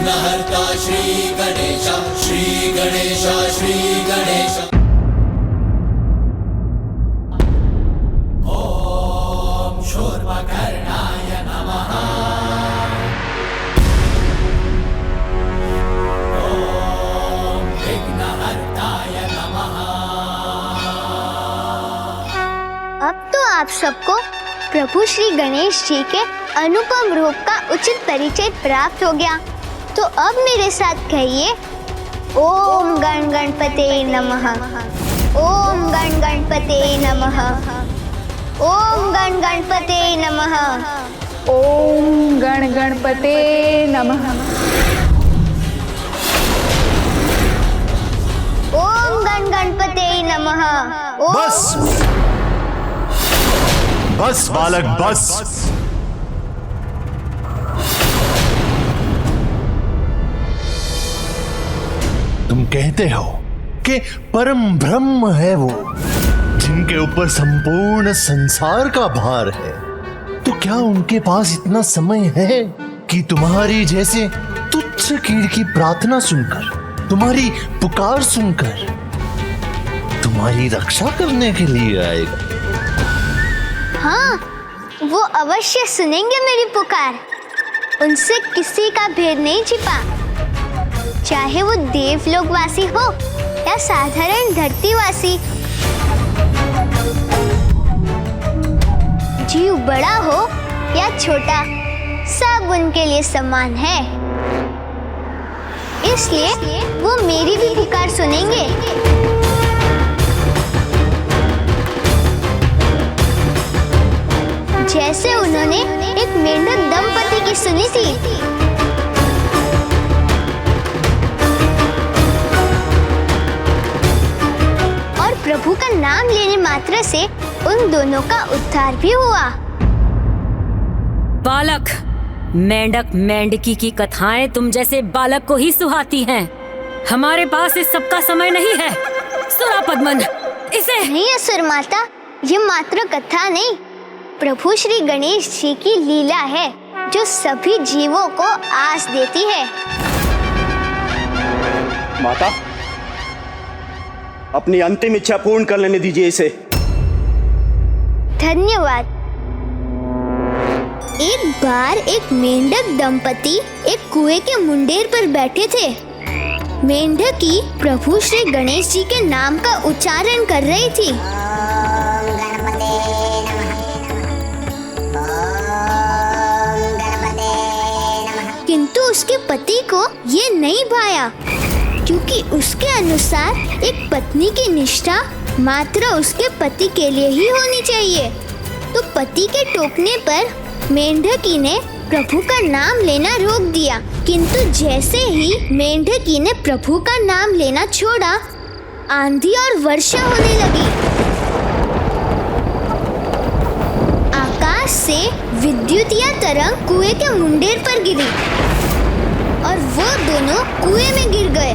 विघ्नहर्ता श्री गणेश, श्री गणेश, श्री गणेश। ओम शूर्पकर्णाय नमः। ओम विघ्नहर्ताय नमः। अब तो आप सबको प्रभु श्री गणेश जी के अनुपम रूप का उचित परिचय प्राप्त हो गया। तो अब मेरे साथ कहिए, ओम गण गणपते नमः, ओम गण गणपते नमः, ओम गण गणपते नमः, ओम गण गणपते नमः, ओम गण गणपते नमः। बस बस बालक बस। तुम कहते हो कि परम ब्रह्म है वो जिनके ऊपर संपूर्ण संसार का भार है, तो क्या उनके पास इतना समय है कि तुम्हारी जैसे तुच्छ कीड़ की प्रार्थना सुनकर, तुम्हारी पुकार सुनकर तुम्हारी रक्षा करने के लिए आएगा? हाँ, वो अवश्य सुनेंगे मेरी पुकार। उनसे किसी का भेद नहीं छिपा, चाहे वो देवलोकवासी हो या साधारण धरतीवासी। जीव बड़ा हो या छोटा, सब उनके लिए समान है। इसलिए वो मेरी भी पुकार सुनेंगे। जैसे उन्होंने एक मेंढक दंपति की सुनी थी। और प्रभु का नाम लेने मात्र से उन दोनों का उद्धार भी हुआ। बालक, मेंढक मेंढकी की कथाएं तुम जैसे बालक को ही सुहाती हैं। हमारे पास इस सब का समय नहीं है। सुरा पद्मन, इसे नहीं असुर माता, ये मात्र कथा नहीं, प्रभु श्री गणेश जी की लीला है जो सभी जीवों को आस देती है। माता, अपनी अंतिम इच्छा पूर्ण कर लेने दीजिए इसे। धन्यवाद। एक बार एक मेंढक दंपति एक कुएं के मुंडेर पर बैठे थे। मेंढकी प्रभु श्री गणेश जी के नाम का उच्चारण कर रही थी। किंतु उसके पति को ये नहीं भाया, क्योंकि उसके अनुसार एक पत्नी की निष्ठा मात्र उसके पति के लिए ही होनी चाहिए। तो पति के टोकने पर मेंढकी ने प्रभु का नाम लेना रोक दिया। किंतु जैसे ही मेंढकी ने प्रभु का नाम लेना छोड़ा, आंधी और वर्षा होने लगी। आकाश से विद्युतीय तरंग कुएं के मुंडेर पर गिरी और वो दोनों कुएं में गिर गए।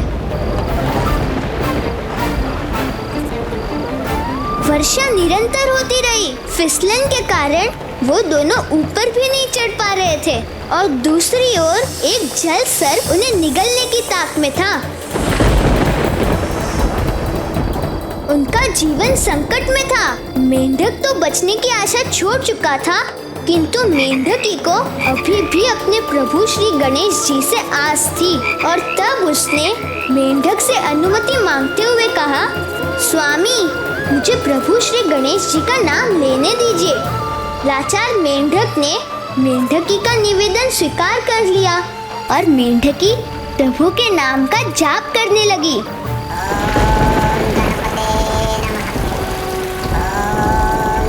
वर्षा निरंतर होती रही। फिसलन के कारण वो दोनों ऊपर भी नहीं चढ़ पा रहे थे और दूसरी ओर एक जल सर्प उन्हें निगलने की ताक में था। उनका जीवन संकट में था। मेंढक तो बचने की आशा छोड़ चुका था, किंतु मेंढकी को अभी भी अपने प्रभु श्री गणेश जी से आस थी। और तब उसने मेंढक से अनुमति मांगते हुए कहा, स्वामी, मुझे प्रभु श्री गणेश जी का नाम लेने दीजिए। लाचार मेंढक ने मेंढकी का निवेदन स्वीकार कर लिया और मेंढकी प्रभु के नाम का जाप करने लगी।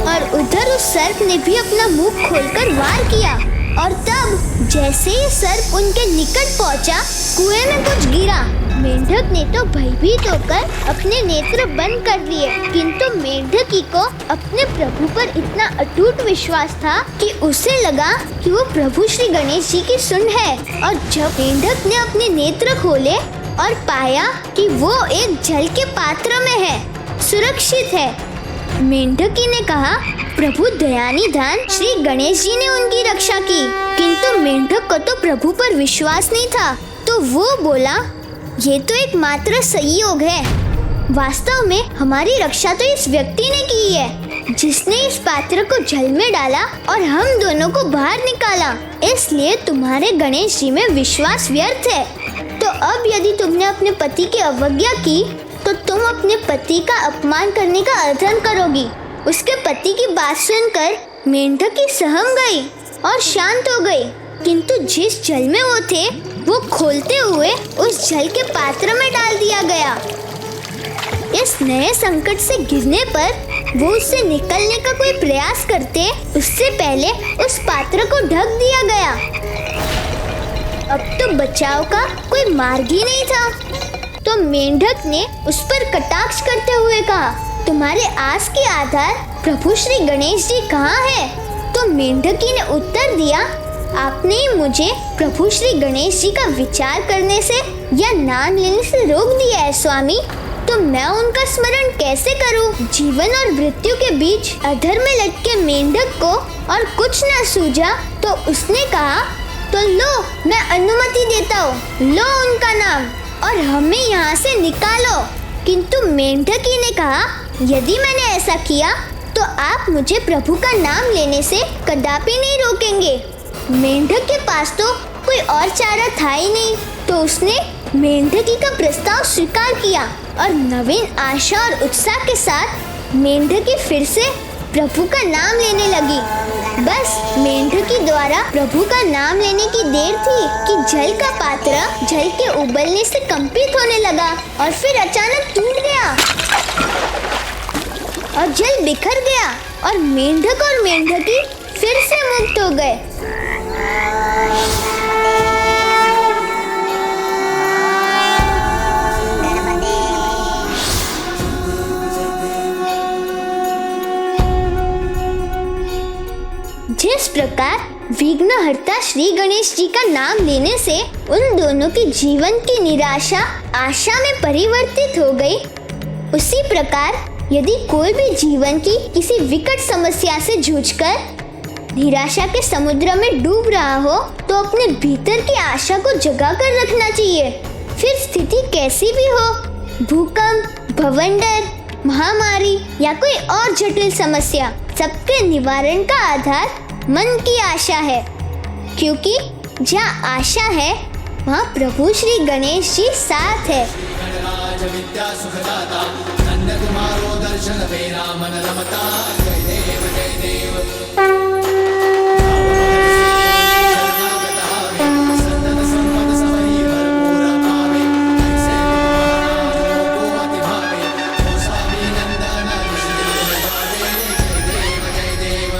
और उधर उस सर्प ने भी अपना मुंह खोलकर वार किया और तब जैसे ही सर्प उनके निकट पहुंचा, कुएं में कुछ गिरा। मेंढक ने तो भयभीत होकर अपने नेत्र बंद कर लिए, किंतु मेंढकी को अपने प्रभु पर इतना अटूट विश्वास था कि उसे लगा कि वो प्रभु श्री गणेश जी की सुन है। और जब मेंढक ने अपने नेत्र खोले और पाया कि वो एक जल के पात्र में है, सुरक्षित है, मेंढकी ने कहा, प्रभु दयानिधान श्री गणेश जी ने उनकी रक्षा की। किंतु मेंढक को तो प्रभु पर विश्वास नहीं था, तो वो बोला, ये तो एक मात्र संयोग है। वास्तव में हमारी रक्षा तो इस व्यक्ति ने की है, जिसने इस पात्र को जल में डाला और हम दोनों को बाहर निकाला। इसलिए तुम्हारे गणेश जी में विश्वास व्यर्थ है। तो अब यदि तुमने अपने पति की अवज्ञा की तो तुम अपने पति का अपमान करने का अधर्म करोगी। उसके पति की बात सुनकर मेंढक सहम गई और शांत हो गई, किंतु जिस जल में वो थे वो खोलते हुए उस जल के पात्र में डाल दिया गया। इस नए संकट से गिरने पर वो उससे निकलने का कोई प्रयास करते उससे पहले उस पात्र को ढक दिया गया। अब तो बचाव का कोई मार्ग ही नहीं था। तो मेंढक ने उस पर कटाक्ष करते हुए कहा, तुम्हारे आस के आधार प्रभु श्री गणेश जी कहाँ है? तो मेंढकी ने उत्तर दिया, आपने ही मुझे प्रभु श्री गणेश जी का विचार करने से या नाम लेने से रोक दिया है स्वामी। तो मैं उनका स्मरण कैसे करूं? जीवन और मृत्यु के बीच अधर में लटके मेंढक को और कुछ न सूझा तो उसने कहा, तो लो मैं अनुमति देता हूँ, लो उनका नाम और हमें यहाँ से निकालो। किंतु मेंढकी ने कहा, यदि मैंने ऐसा किया तो आप मुझे प्रभु का नाम लेने से कदापि नहीं रोकेंगे। मेंढक के पास तो कोई और चारा था ही नहीं, तो उसने मेंढकी का प्रस्ताव स्वीकार किया और नवीन आशा और उत्साह के साथ मेंढकी फिर से प्रभु का नाम लेने लगी। बस मेंढकी द्वारा प्रभु का नाम लेने की देर थी कि जल का पात्र जल के उबलने से कंपित होने लगा और फिर अचानक टूट गया और जल बिखर गया और मेंढक और मेंढकी फिर से मुक्त हो गए। जिस प्रकार विघ्नहर्ता श्री गणेश जी का नाम लेने से उन दोनों की जीवन की निराशा आशा में परिवर्तित हो गई, उसी प्रकार यदि कोई भी जीवन की किसी विकट समस्या से जूझकर निराशा के समुद्र में डूब रहा हो तो अपने भीतर की आशा को जगा कर रखना चाहिए। फिर स्थिति कैसी भी हो, भूकंप, भवंडर, महामारी या कोई और जटिल समस्या, सबके निवारण का आधार मन की आशा है, क्योंकि जहाँ आशा है वहाँ प्रभु श्री गणेश जी साथ है। गणराज विद्या सुखदाता धन्य तुम्हारो दर्शन तेरा मन रमता। जय देव जय देव। सन्नत संपद सबहि भरपूर पावे। ऐसे तुम्हारा को अति भावे। ओ स्वामी नंदन विष्णु गावे। जय देव जय देव।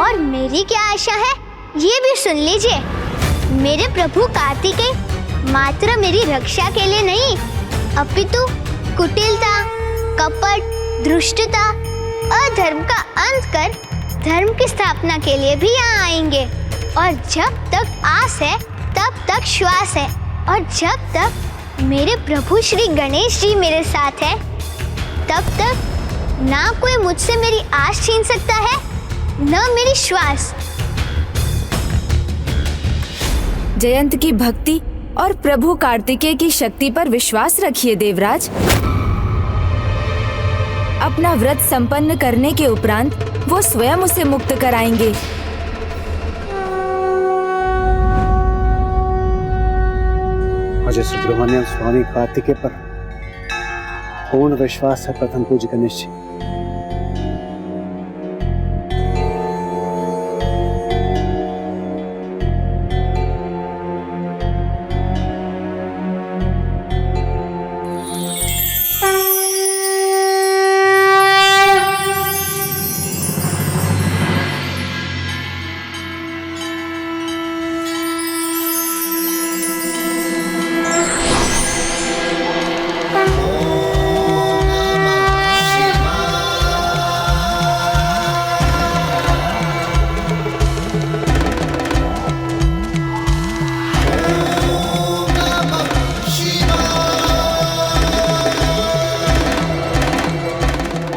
और मेरी क्या आशा है ये भी सुन लीजिए। मेरे प्रभु कार्तिकेय मात्र मेरी रक्षा के लिए नहीं, अपितु कुटिलता, कपट, दुष्टता, अधर्म का अंत कर धर्म की स्थापना के लिए भी यहाँ आएंगे। और जब तक आस है तब तक श्वास है, और जब तक मेरे प्रभु श्री गणेश जी मेरे साथ है तब तक ना कोई मुझसे मेरी आस छीन सकता है न मेरी श्वास। जयंत की भक्ति और प्रभु कार्तिकेय की शक्ति पर विश्वास रखिए देवराज। अपना व्रत संपन्न करने के उपरांत वो स्वयं उसे मुक्त कराएंगे। मुझे सुब्रमण्यम स्वामी कार्तिकेय पर पूर्ण विश्वास है प्रथम पूज्य गणेश जी।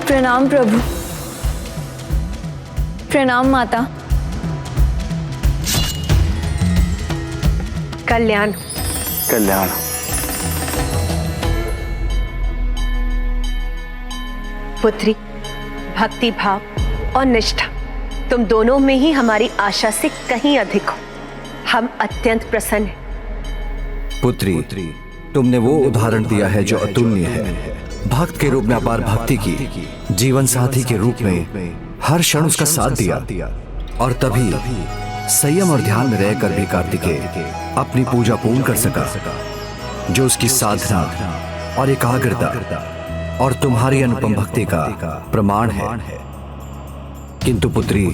प्रणाम प्रभु। प्रणाम माता। कल्याण। कल्याण। पुत्री, भक्ति भाव और निष्ठा तुम दोनों में ही हमारी आशा से कहीं अधिक हो। हम अत्यंत प्रसन्न हैं। पुत्री, तुमने वो उदाहरण दिया है जो अतुलनीय है। भक्त के रूप में अपार भक्ति की, जीवन साथी के रूप में हर क्षण उसका साथ दिया, और तभी संयम और ध्यान में रहकर भी कार्तिकेय अपनी पूजा पूर्ण कर सका, जो उसकी साधना और एकाग्रता और तुम्हारी अनुपम भक्ति का प्रमाण है। किंतु पुत्री,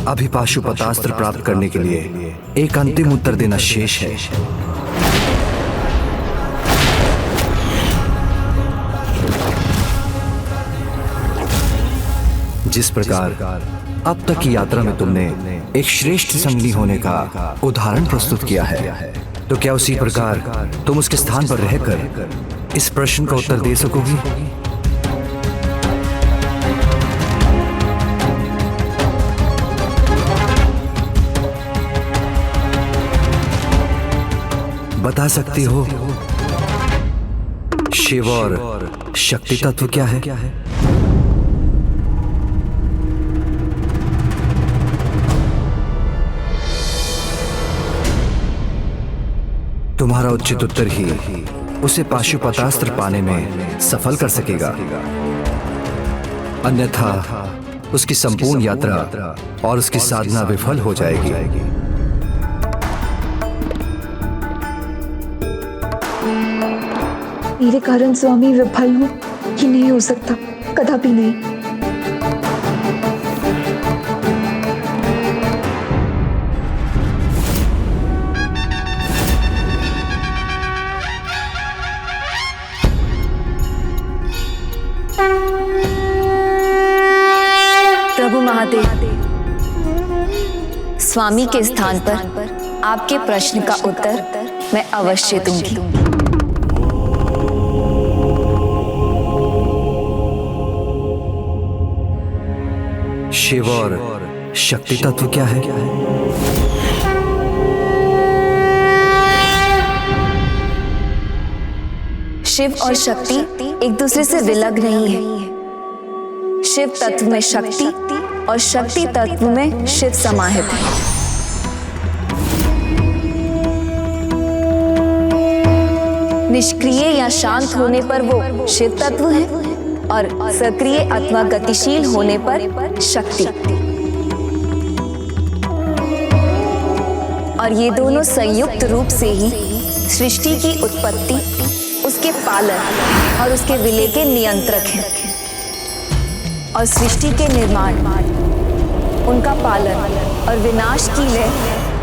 अभी पाशुपतास्त्र प्राप्त करने के लिए एक अंतिम उत्तर देना शेष है। जिस प्रकार अब तक की यात्रा में तुमने एक श्रेष्ठ संगनी होने का उदाहरण प्रस्तुत किया है, तो क्या उसी प्रकार तुम उसके स्थान पर रहकर इस प्रश्न का उत्तर दे सकोगी? बता सकती हो शिव और शक्ति तत्व क्या है? तुम्हारा उचित उत्तर ही उसे पाशुपतास्त्र पाने में सफल कर सकेगा, अन्यथा उसकी संपूर्ण यात्रा और उसकी साधना विफल हो जाएगी। मेरे कारण स्वामी विफल हो कि नहीं हो सकता, कदापि नहीं। प्रभु महादेव, स्वामी के स्थान पर आपके प्रश्न का उत्तर मैं अवश्य दूंगी। शिव और शक्ति तत्व क्या है? शिव और शक्ति एक दूसरे से विलग नहीं है। शिव तत्व में शक्ति और शक्ति तत्व में शिव समाहित है। निष्क्रिय या शांत होने पर वो शिव तत्व है और सक्रिय अथवा गतिशील होने पर शक्ति। और ये दोनों संयुक्त रूप से ही सृष्टि की उत्पत्ति, उसके पालन और उसके विलय के नियंत्रक हैं। और सृष्टि के निर्माण, उनका पालन और विनाश की लय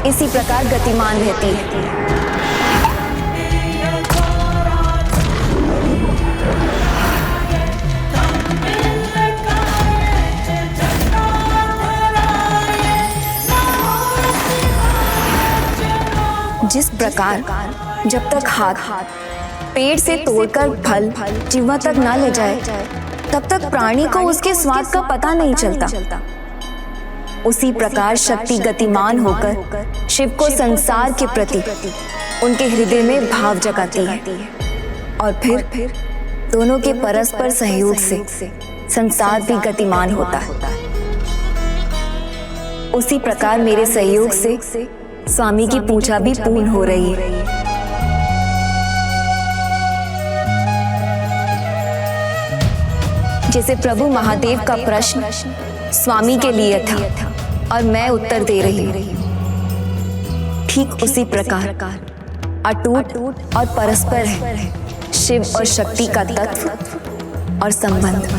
इसी प्रकार गतिमान रहती है। जिस प्रकार जब तक हाथ पेड़ से तोड़कर फल जीवा तक ना ले जाए, तब तक प्राणी को उसके स्वाद का पता नहीं चलता, उसी प्रकार शक्ति गतिमान होकर शिव को संसार के प्रति उनके हृदय में भाव जगाती है, और फिर दोनों के परस्पर सहयोग से संसार भी गतिमान होता है। उसी प्रकार मेरे सहयोग से स्वामी की पूजा भी पूर्ण हो रही है। जैसे प्रभु महादेव का प्रश्न स्वामी के लिए था और मैं उत्तर दे रही हूँ, ठीक उसी प्रकार अटूट और परस्पर है शिव और शक्ति का तत्व और संबंध।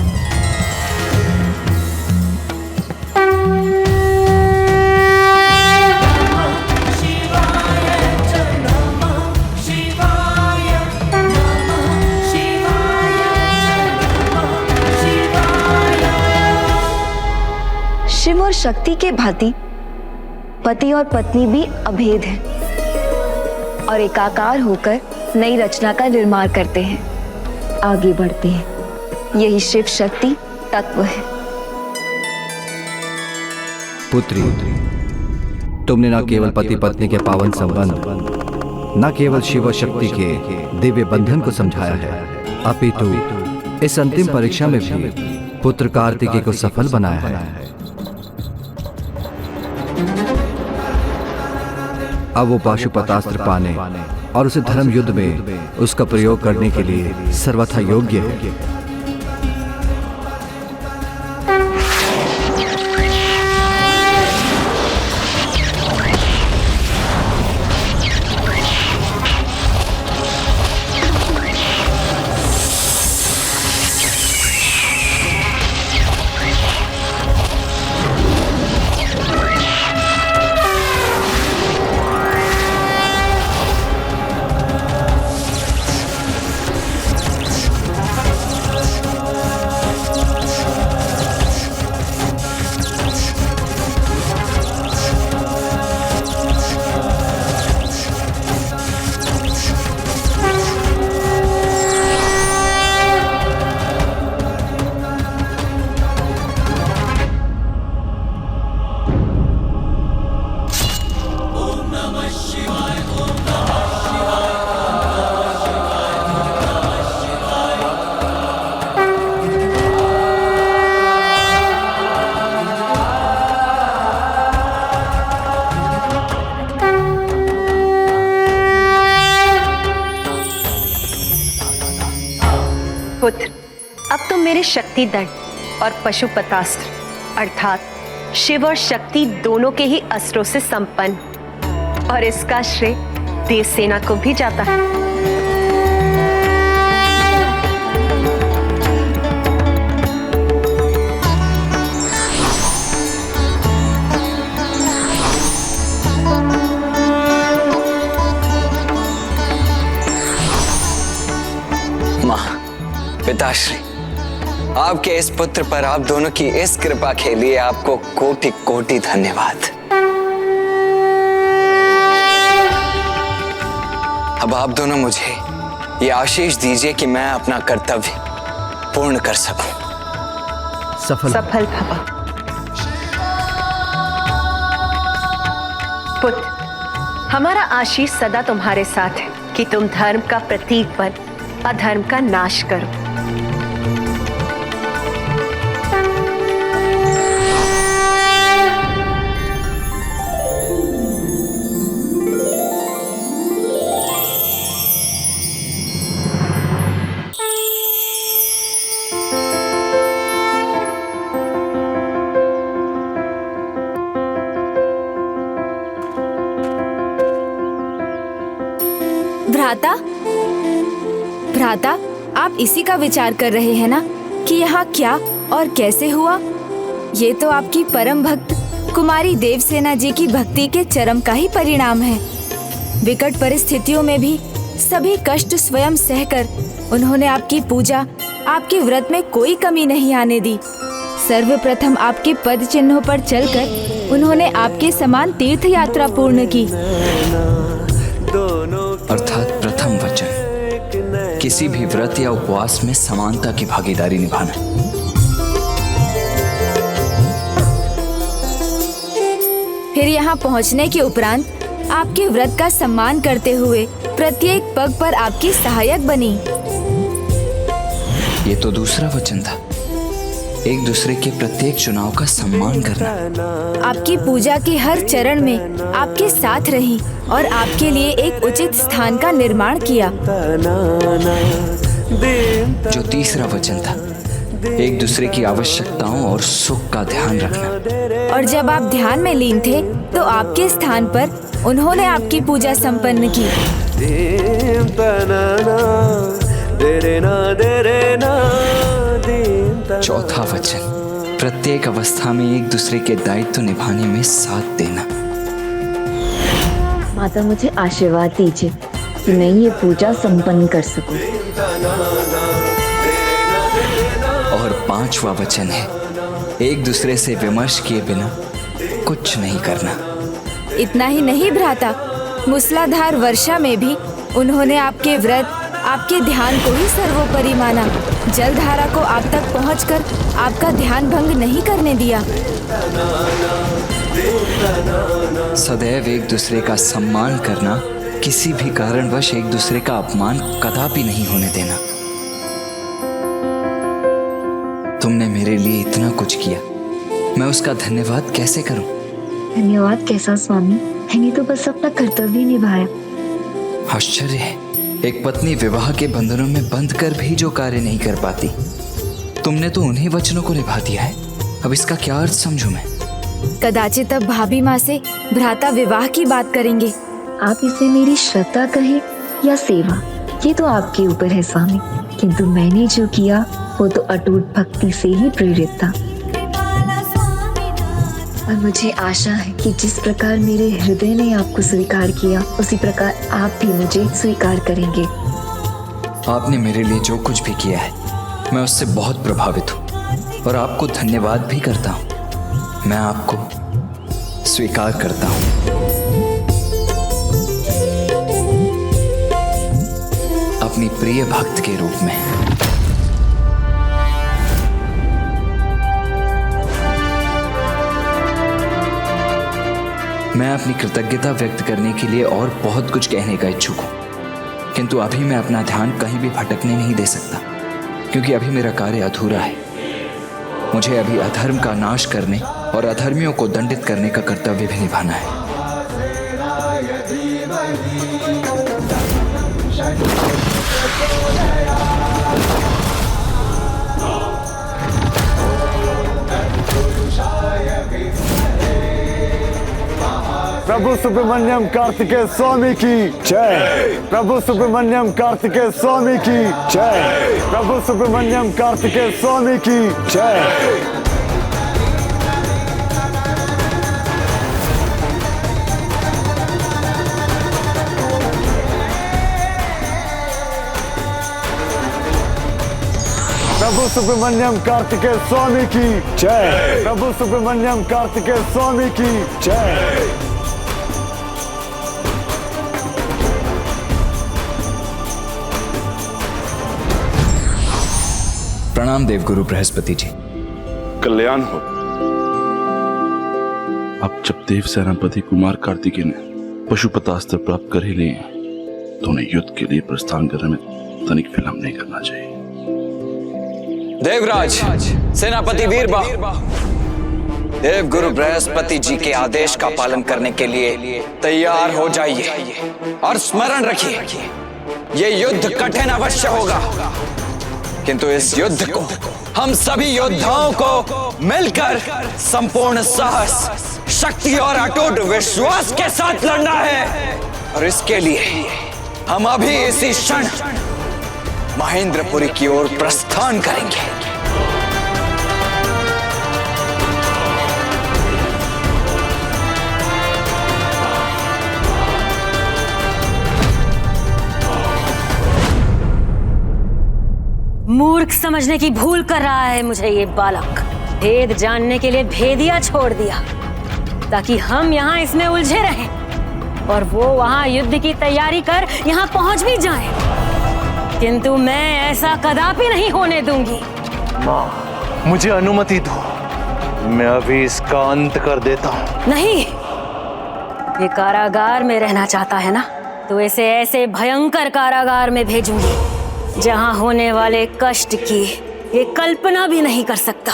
शिव और शक्ति के भांति पति और पत्नी भी अभेद हैं और एकाकार होकर नई रचना का निर्माण करते हैं, आगे बढ़ते हैं। यही शिव शक्ति तत्व है। पुत्री, तुमने न केवल पति पत्नी के पावन संबंध न केवल शिव शक्ति के दिव्य बंधन को समझाया है, अपितु इस अंतिम परीक्षा में भी पुत्र कार्तिकेय को सफल बनाया है। अब वो पाशुपतास्त्र पाने और उसे धर्म युद्ध में उसका प्रयोग करने के लिए सर्वथा योग्य है। पुत्र, अब तुम मेरे शक्ति दंड और पशुपतास्त्र अर्थात शिव और शक्ति दोनों के ही अस्त्रों से संपन्न, और इसका श्रेय देवसेना को भी जाता है। पिताश्री, आपके इस पुत्र पर आप दोनों की इस कृपा के लिए आपको कोटि कोटि धन्यवाद। अब आप दोनों मुझे ये आशीष दीजिए कि मैं अपना कर्तव्य पूर्ण कर सकूं। सफल भव। पुत्र, हमारा आशीष सदा तुम्हारे साथ है कि तुम धर्म का प्रतीक बन अधर्म का नाश करो। भ्राता, भ्राता, आप इसी का विचार कर रहे हैं ना कि यहाँ क्या और कैसे हुआ? ये तो आपकी परम भक्त कुमारी देवसेना जी की भक्ति के चरम का ही परिणाम है। विकट परिस्थितियों में भी सभी कष्ट स्वयं सहकर उन्होंने आपकी पूजा, आपके व्रत में कोई कमी नहीं आने दी। सर्वप्रथम आपके पद चिन्हों पर चलकर उन्होंने आपके समान तीर्थ यात्रा पूर्ण की। अर्थात प्रथम वचन, किसी भी व्रत या उपवास में समानता की भागीदारी निभाना। फिर यहाँ पहुँचने के उपरांत आपके व्रत का सम्मान करते हुए प्रत्येक पग पर आपकी सहायक बनी। ये तो दूसरा वचन था, एक दूसरे के प्रत्येक चुनाव का सम्मान करना। आपकी पूजा के हर चरण में आपके साथ रही और आपके लिए एक उचित स्थान का निर्माण किया। जो तीसरा वचन था, एक दूसरे की आवश्यकताओं और सुख का ध्यान रखना। और जब आप ध्यान में लीन थे तो आपके स्थान पर उन्होंने आपकी पूजा संपन्न की। चौथा वचन, प्रत्येक अवस्था में एक दूसरे के दायित्व निभाने में साथ देना। माता, मुझे आशीर्वाद दीजिए कि मैं ये पूजा संपन्न कर सकूं। और पांचवा वचन है, एक दूसरे से विमर्श किए बिना कुछ नहीं करना। इतना ही नहीं भ्राता, मूसलाधार वर्षा में भी उन्होंने आपके व्रत, आपके ध्यान को ही सर्वोपरि माना। जलधारा को आप तक पहुंचकर आपका ध्यान भंग नहीं करने दिया। सदैव एक दूसरे का सम्मान करना किसी भी कारणवश एक दूसरे का अपमान कदापि नहीं होने देना। तुमने मेरे लिए इतना कुछ किया, मैं उसका धन्यवाद कैसे करूं? धन्यवाद कैसा स्वामी, मैंने तो बस अपना कर्तव्य निभाया। आश्चर्य है, एक पत्नी विवाह के बंधनों में बंध कर भी जो कार्य नहीं कर पाती, तुमने तो उन्हीं वचनों को निभा दिया है। अब इसका क्या अर्थ समझूं मैं? कदाचित अब भाभी माँ से भ्राता विवाह की बात करेंगे। आप इसे मेरी श्रद्धा कहे या सेवा, ये तो आपके ऊपर है स्वामी, किंतु मैंने जो किया वो तो अटूट भक्ति से ही प्रेरित था। और मुझे आशा है कि जिस प्रकार मेरे हृदय ने आपको स्वीकार किया, उसी प्रकार आप भी मुझे स्वीकार करेंगे। आपने मेरे लिए जो कुछ भी किया है, मैं उससे बहुत प्रभावित हूँ और आपको धन्यवाद भी करता हूँ। मैं आपको स्वीकार करता हूँ। अपनी प्रिय भक्त के रूप में। मैं अपनी कृतज्ञता व्यक्त करने के लिए और बहुत कुछ कहने का इच्छुक हूं, किंतु अभी मैं अपना ध्यान कहीं भी भटकने नहीं दे सकता, क्योंकि अभी मेरा कार्य अधूरा है। मुझे अभी अधर्म का नाश करने और अधर्मियों को दंडित करने का कर्तव्य भी निभाना है। प्रभु सुब्रमण्यम कार्तिकेय स्वामी की जय। प्रभु सुब्रमण्यम कार्तिकेय स्वामी की जय। प्रभु सुब्रमण्यम कार्तिकेय स्वामी की जय। प्रभु सुब्रमण्यम कार्तिकेय स्वामी की जय। प्रभु सुब्रमण्यम कार्तिकेय स्वामी की जय। प्रणाम देवगुरु बृहस्पति जी। कल्याण हो। अब जब देव सेनापति कुमार कार्तिकेय ने पशुपतास्त्र प्राप्त कर ही लिए, तो उन्हें युद्ध के लिए प्रस्थान करने में तनिक विलंब नहीं करना चाहिए। देवराज सेनापति वीरबा, देवगुरु बृहस्पति जी के आदेश का पालन करने के लिए तैयार हो जाइए और स्मरण रखिए, ये युद्ध कठिन अवश्य होगा, किंतु इस युद्ध को हम सभी योद्धाओं को मिलकर संपूर्ण साहस, शक्ति और अटूट विश्वास के साथ लड़ना है। और इसके लिए हम अभी इसी क्षण महेंद्रपुरी की ओर प्रस्थान करेंगे। मूर्ख समझने की भूल कर रहा है मुझे ये बालक। भेद जानने के लिए भेदिया छोड़ दिया ताकि हम यहाँ इसमें उलझे रहें और वो वहाँ युद्ध की तैयारी कर यहाँ पहुँच भी जाए, किंतु मैं ऐसा कदापि नहीं होने दूंगी। माँ, मुझे अनुमति दो, मैं अभी इसका अंत कर देता हूँ। नहीं, ये कारागार में रहना चाहता है ना, तो इसे ऐसे भयंकर कारागार में भेजूंगी जहां होने वाले कष्ट की ये कल्पना भी नहीं कर सकता।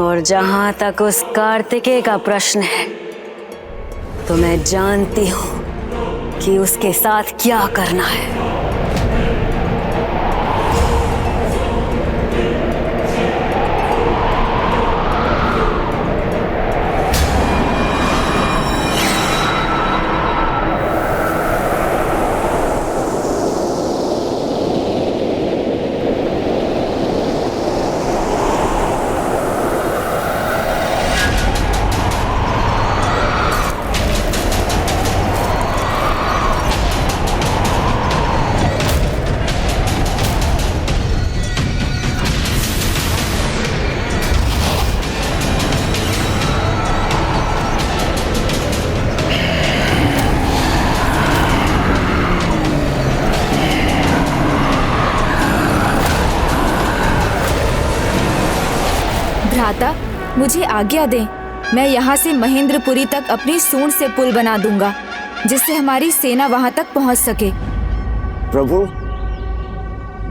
और जहां तक उस कार्तिकेय का प्रश्न है, तो मैं जानती हूं कि उसके साथ क्या करना है। भ्राता, मुझे आज्ञा दें, मैं यहाँ से महेंद्रपुरी तक अपनी सूंड से पुल बना दूंगा, जिससे हमारी सेना वहाँ तक पहुँच सके। प्रभु,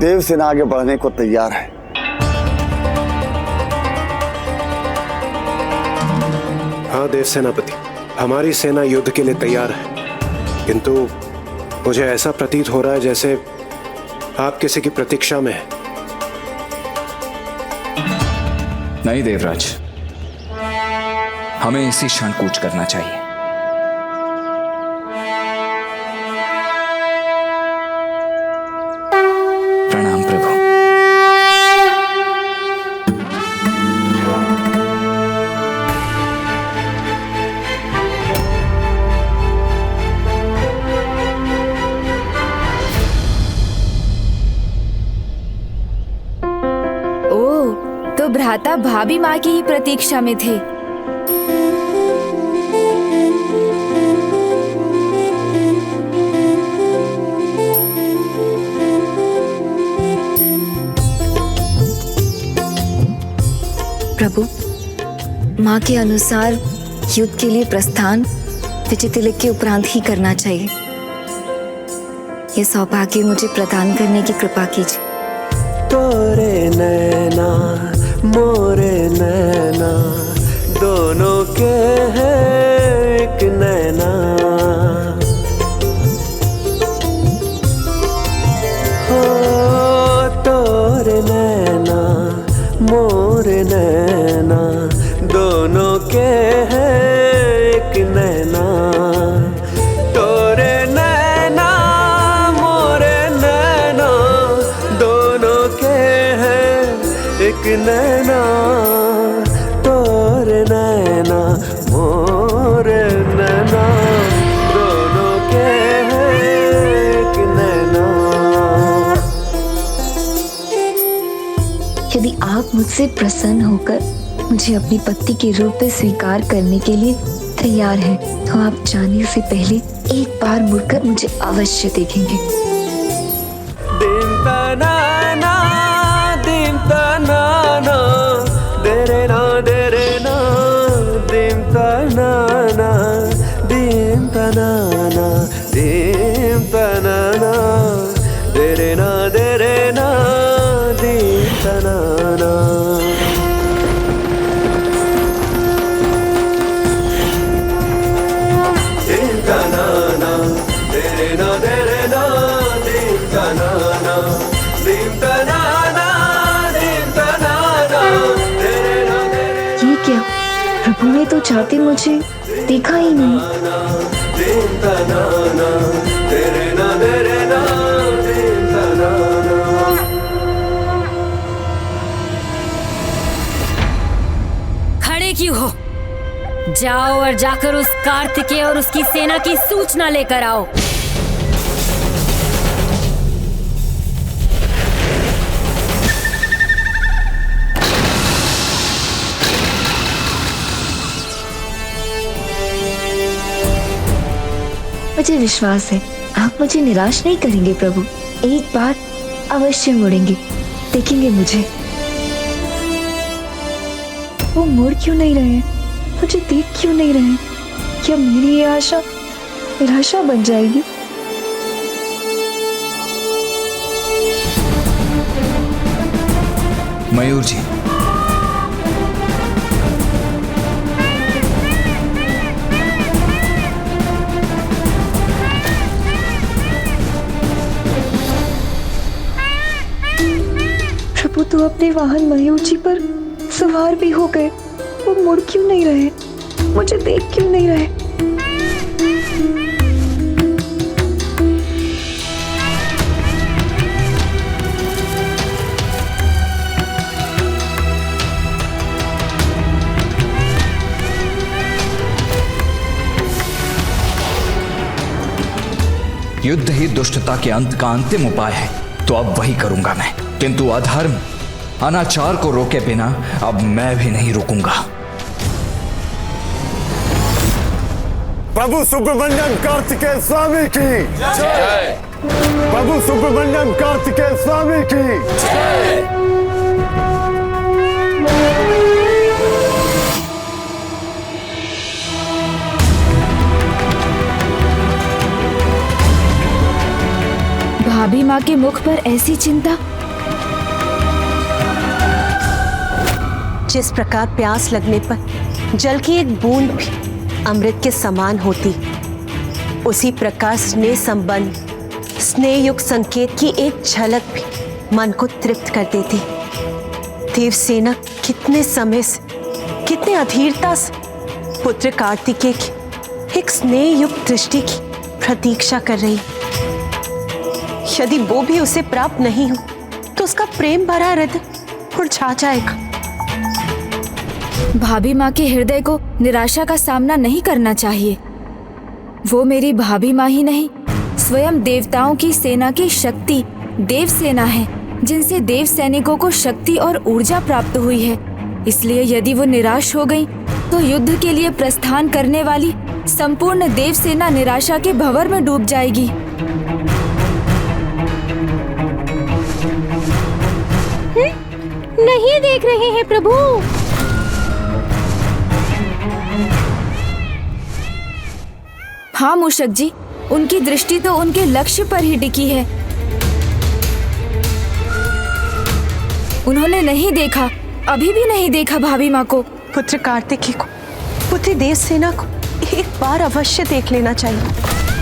देव सेना आगे बढ़ने को तैयार है। हाँ देव सेनापति, हमारी सेना युद्ध के लिए तैयार है, किंतु मुझे ऐसा प्रतीत हो रहा है जैसे आप किसी की प्रतीक्षा में हैं। नहीं देवराज, हमें इसी क्षण कूच करना चाहिए। प्रणाम प्रभु। तो भ्राता भाभी माँ की ही प्रतीक्षा में थे। प्रभु, माँ के अनुसार युद्ध के लिए प्रस्थान विजय तिलक के उपरांत ही करना चाहिए। ये सौभाग्य मुझे प्रदान करने की कृपा कीजिए। तोरे नैना मोरे नैना दोनों के हैं एक नैना, हो तोरे नैना मोरे नैना दोनों के हैं एक नैना, तोरे नैना मोरे नैना दोनों के हैं एक नैना, तोरे नैना मोरे नैना दोनों के हैं एक नैना। यदि आप मुझसे प्रसन्न होकर मुझे अपनी पत्नी के रूप में स्वीकार करने के लिए तैयार हैं, तो आप जाने से पहले एक बार मुड़कर मुझे अवश्य देखेंगे। दिन तनाना दिन तनाना देरे ना दिन तनाना दिन तनाना दिन तनाना देरे ना दिन तनाना। दिन तनाना देरे ना दिन तनाना दिन तनाना दिन तनाना देरे ना। ये क्या, प्रभु ने तो चाहते मुझे देखा ही नहीं। दिन तनाना देरे ना दिन तनाना। खड़े क्यों हो? जाओ और जाकर उस कार्तिकेय और उसकी सेना की सूचना लेकर आओ। मुझे विश्वास है आप मुझे निराश नहीं करेंगे प्रभु। एक बार अवश्य मुड़ेंगे, देखेंगे मुझे। वो मुड़ क्यों नहीं रहे, मुझे देख क्यों नहीं रहे? क्या मेरी ये आशा निराशा बन जाएगी? मयूर जी, प्रभु तो अपने वाहन मयूर जी पर सवार भी हो गए। वो मुड़ क्यों नहीं रहे, मुझे देख क्यों नहीं रहे? युद्ध ही दुष्टता के अंत का अंतिम उपाय है, तो अब वही करूंगा मैं। किंतु अधर्म अनाचार को रोके बिना अब मैं भी नहीं रुकूंगा। प्रभु सुब्रमण्यम कार्तिकेय स्वामी की जय। प्रभु सुब्रमण्यम कार्तिकेय स्वामी की जय। भाभी माँ के मुख पर ऐसी चिंता। जिस प्रकार प्यास लगने पर जल की एक बूंद भी अमृत के समान होती, उसी प्रकार स्नेह संबंध, स्नेह युक्त संकेत की एक झलक भी मन को तृप्त कर देती। देवसेना कितने समय से, कितने अधीरता से पुत्र कार्तिकेय की एक स्नेह युक्त दृष्टि की प्रतीक्षा कर रही। यदि वो भी उसे प्राप्त नहीं हो तो उसका प्रेम भरा हृदय मुरझा जाएगा। भाभी माँ के हृदय को निराशा का सामना नहीं करना चाहिए। वो मेरी भाभी माँ ही नहीं, स्वयं देवताओं की सेना की शक्ति देव सेना है, जिनसे देव सैनिकों को शक्ति और ऊर्जा प्राप्त हुई है। इसलिए यदि वो निराश हो गई तो युद्ध के लिए प्रस्थान करने वाली संपूर्ण देव सेना निराशा के भंवर में डूब जाएगी। नहीं देख रहे हैं प्रभु। हाँ मूषक जी, उनकी दृष्टि तो उनके लक्ष्य पर ही टिकी है। उन्होंने नहीं देखा, अभी भी नहीं देखा भाभी माँ को। पुत्र कार्तिकेय को, पुत्री देव सेना को एक बार अवश्य देख लेना चाहिए।